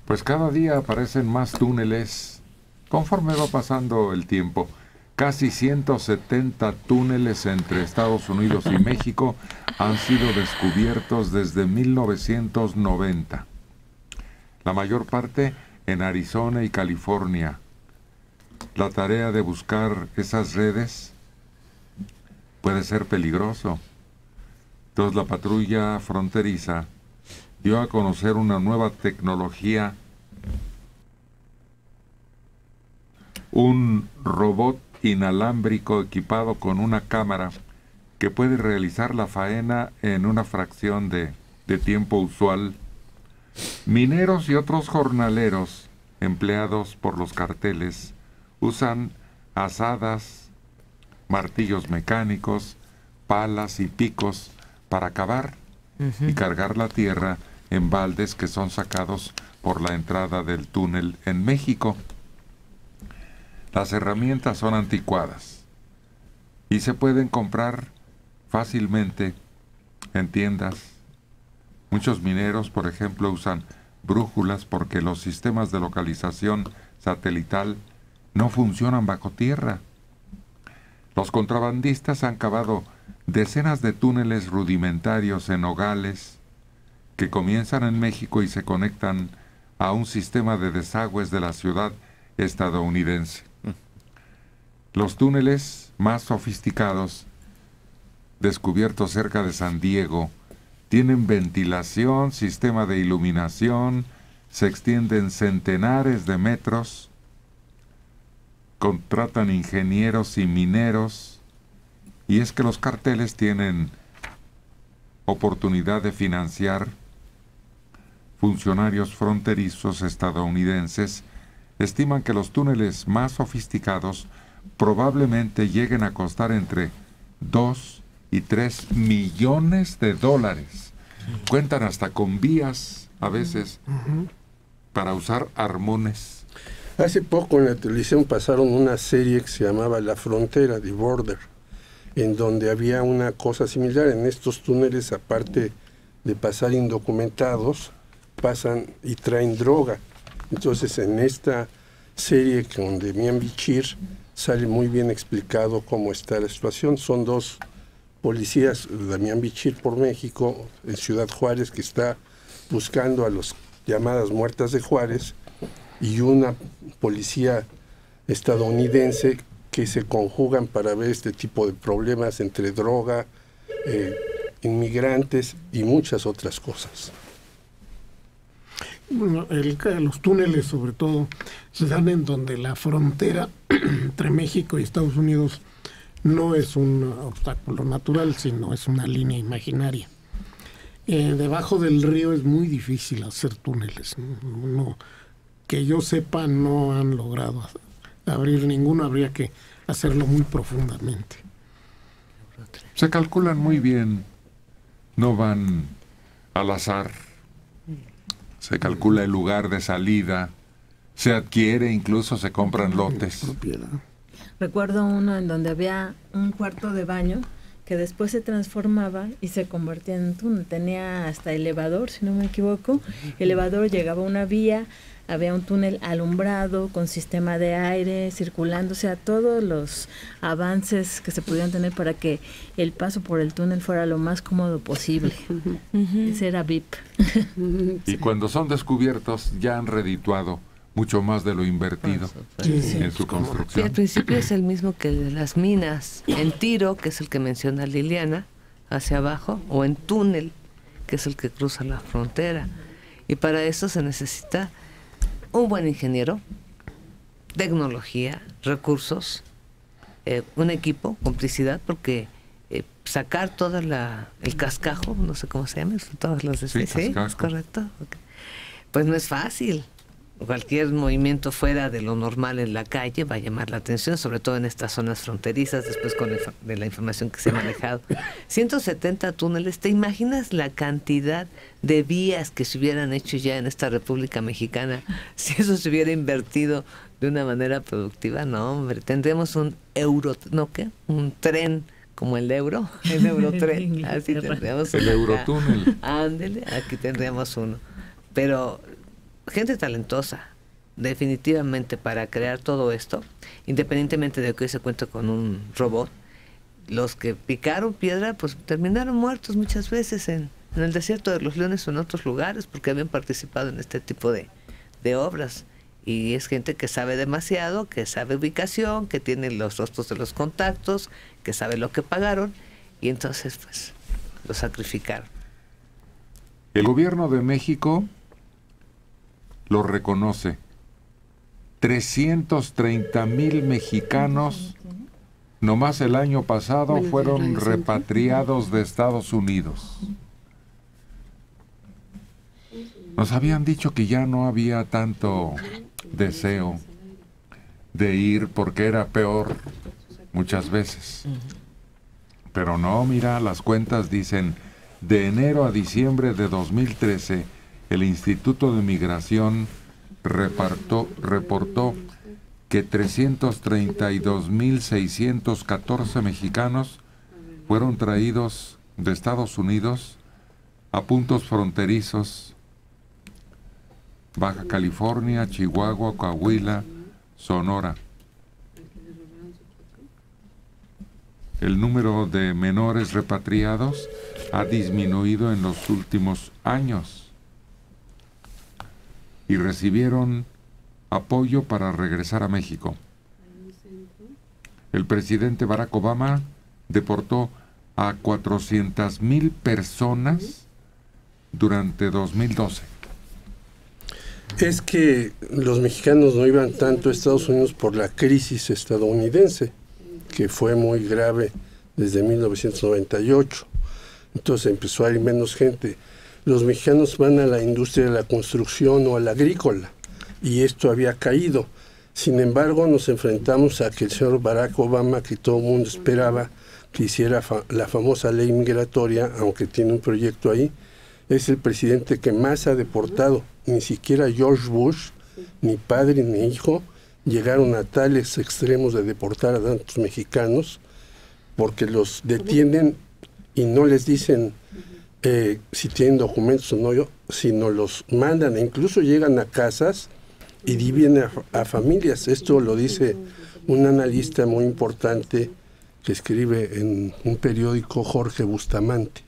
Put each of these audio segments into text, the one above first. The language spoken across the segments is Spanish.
Pues cada día aparecen más túneles conforme va pasando el tiempo. Casi 170 túneles entre Estados Unidos y México han sido descubiertos desde 1990. La mayor parte en Arizona y California. La tarea de buscar esas redes puede ser peligroso. Entonces la patrulla fronteriza dio a conocer una nueva tecnología, un robot inalámbrico equipado con una cámara que puede realizar la faena en una fracción de tiempo usual. Mineros y otros jornaleros empleados por los carteles usan azadas, martillos mecánicos, palas y picos para cavar y cargar la tierra en baldes que son sacados por la entrada del túnel en México. Las herramientas son anticuadas y se pueden comprar fácilmente en tiendas. Muchos mineros, por ejemplo, usan brújulas porque los sistemas de localización satelital no funcionan bajo tierra. Los contrabandistas han cavado decenas de túneles rudimentarios en Nogales que comienzan en México y se conectan a un sistema de desagües de la ciudad estadounidense. Los túneles más sofisticados, descubiertos cerca de San Diego, tienen ventilación, sistema de iluminación, se extienden centenares de metros, contratan ingenieros y mineros, y es que los carteles tienen oportunidad de financiar funcionarios fronterizos estadounidenses. Estiman que los túneles más sofisticados probablemente lleguen a costar entre 2 y 3 millones de dólares. Cuentan hasta con vías, a veces, para usar armones. Hace poco en la televisión pasaron una serie que se llamaba La Frontera, The Border, en donde había una cosa similar. En estos túneles, aparte de pasar indocumentados, pasan y traen droga. Entonces, en esta serie con Demián Bichir sale muy bien explicado cómo está la situación. Son dos policías, Damián Bichir por México, en Ciudad Juárez, que está buscando a los llamadas muertas de Juárez, y una policía estadounidense que se conjugan para ver este tipo de problemas entre droga, inmigrantes y muchas otras cosas. Bueno, los túneles sobre todo se dan en donde la frontera entre México y Estados Unidos no es un obstáculo natural, sino es una línea imaginaria. Debajo del río es muy difícil hacer túneles. No, que yo sepa, no han logrado abrir ninguno, habría que hacerlo muy profundamente. Se calculan muy bien, no van al azar. Se calcula el lugar de salida, se adquiere, incluso se compran lotes. Recuerdo uno en donde había un cuarto de baño que después se transformaba y se convertía en un túnel. Tenía hasta elevador, si no me equivoco. Elevador, llegaba a una vía, había un túnel alumbrado con sistema de aire circulando, o sea, todos los avances que se pudieran tener para que el paso por el túnel fuera lo más cómodo posible. Ese era VIP. Y cuando son descubiertos ya han redituado mucho más de lo invertido en su construcción. Y al principio es el mismo que el de las minas, en tiro, que es el que menciona Liliana, hacia abajo, o en túnel, que es el que cruza la frontera. Y para eso se necesita un buen ingeniero, tecnología, recursos, un equipo, complicidad, porque sacar todo el cascajo, no sé cómo se llama, todas las especies, ¿sí? ¿Es correcto? Okay. Pues no es fácil. Cualquier movimiento fuera de lo normal en la calle va a llamar la atención, sobre todo en estas zonas fronterizas, después de la información que se ha manejado. 170 túneles, ¿te imaginas la cantidad de vías que se hubieran hecho ya en esta República Mexicana si eso se hubiera invertido de una manera productiva? No, hombre, tendríamos un un tren como el euro, el Eurotren, así tendríamos el Eurotúnel. Ándele, aquí tendríamos uno. Pero gente talentosa, definitivamente, para crear todo esto, independientemente de que hoy se cuente con un robot. Los que picaron piedra, pues terminaron muertos muchas veces en el desierto de los Leones o en otros lugares, porque habían participado en este tipo de obras. Y es gente que sabe demasiado, que sabe ubicación, que tiene los rostros de los contactos, que sabe lo que pagaron, y entonces pues lo sacrificaron. El gobierno de México lo reconoce. 330,000 mexicanos nomás el año pasado fueron repatriados de Estados Unidos. Nos habían dicho que ya no había tanto deseo de ir porque era peor muchas veces. Pero no, mira, las cuentas dicen, de enero a diciembre de 2013, el Instituto de Migración reportó que 332,614 mexicanos fueron traídos de Estados Unidos a puntos fronterizos: Baja California, Chihuahua, Coahuila, Sonora. El número de menores repatriados ha disminuido en los últimos años y recibieron apoyo para regresar a México. El presidente Barack Obama deportó a 400,000 personas durante 2012. Es que los mexicanos no iban tanto a Estados Unidos por la crisis estadounidense, que fue muy grave desde 1998. Entonces empezó a ir menos gente. Los mexicanos van a la industria de la construcción o a la agrícola, y esto había caído. Sin embargo, nos enfrentamos a que el señor Barack Obama, que todo el mundo esperaba que hiciera la famosa ley migratoria, aunque tiene un proyecto ahí, es el presidente que más ha deportado. Ni siquiera George Bush, ni padre ni hijo, llegaron a tales extremos de deportar a tantos mexicanos, porque los detienen y no les dicen si tienen documentos o no, sino los mandan, e incluso llegan a casas y dividen a familias. Esto lo dice un analista muy importante que escribe en un periódico, Jorge Bustamante.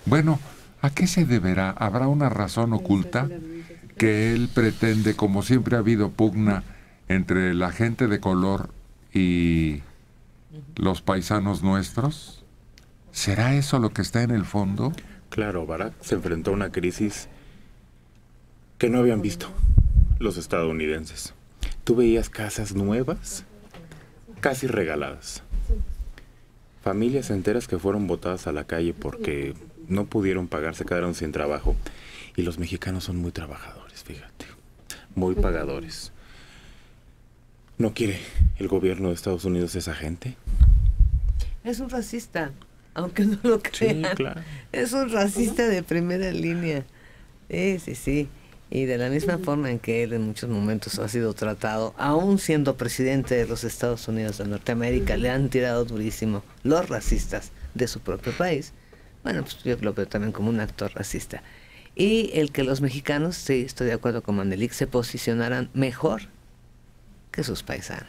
Bueno, ¿a qué se deberá? ¿Habrá una razón oculta que él pretende, como siempre ha habido pugna entre la gente de color y los paisanos nuestros? ¿Será eso lo que está en el fondo? Claro, Barack se enfrentó a una crisis que no habían visto los estadounidenses. Tú veías casas nuevas, casi regaladas. Familias enteras que fueron botadas a la calle porque no pudieron pagar, se quedaron sin trabajo. Y los mexicanos son muy trabajadores, fíjate, muy pagadores. ¿No quiere el gobierno de Estados Unidos esa gente? Es un racista, aunque no lo crean. Sí, claro. Es un racista de primera línea. Sí. Y de la misma forma en que él en muchos momentos ha sido tratado, aún siendo presidente de los Estados Unidos de Norteamérica, le han tirado durísimo los racistas de su propio país. Bueno, pues yo lo veo también como un actor racista. Y el que los mexicanos, sí, estoy de acuerdo con Manelik, se posicionaran mejor que sus paisanos.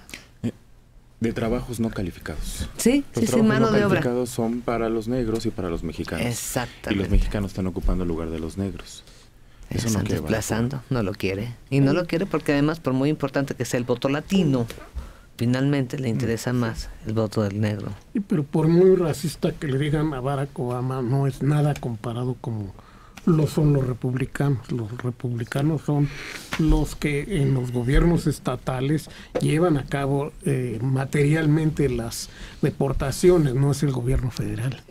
De trabajos no calificados. Sí, mano de obra. Los trabajos no calificados son para los negros y para los mexicanos. Exactamente. Y los mexicanos están ocupando el lugar de los negros. Eso están no quiere desplazando, no lo quiere. Y no lo quiere porque además, por muy importante que sea el voto latino, finalmente le interesa más el voto del negro. Pero por muy racista que le digan a Barack Obama, no es nada comparado como lo son los republicanos. Los republicanos son los que en los gobiernos estatales llevan a cabo materialmente las deportaciones, no es el gobierno federal.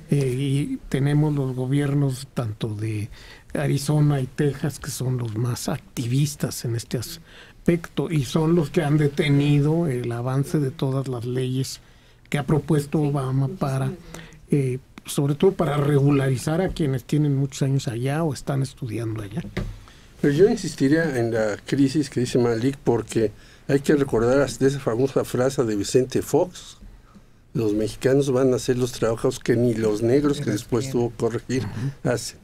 Y tenemos los gobiernos tanto de Arizona y Texas, que son los más activistas en este aspecto y son los que han detenido el avance de todas las leyes que ha propuesto Obama para, sobre todo para regularizar a quienes tienen muchos años allá o están estudiando allá. Pero yo insistiría en la crisis que dice Malik, porque hay que recordar hasta esa famosa frase de Vicente Fox: los mexicanos van a hacer los trabajos que ni los negros, que después tuvo que corregir, hacen.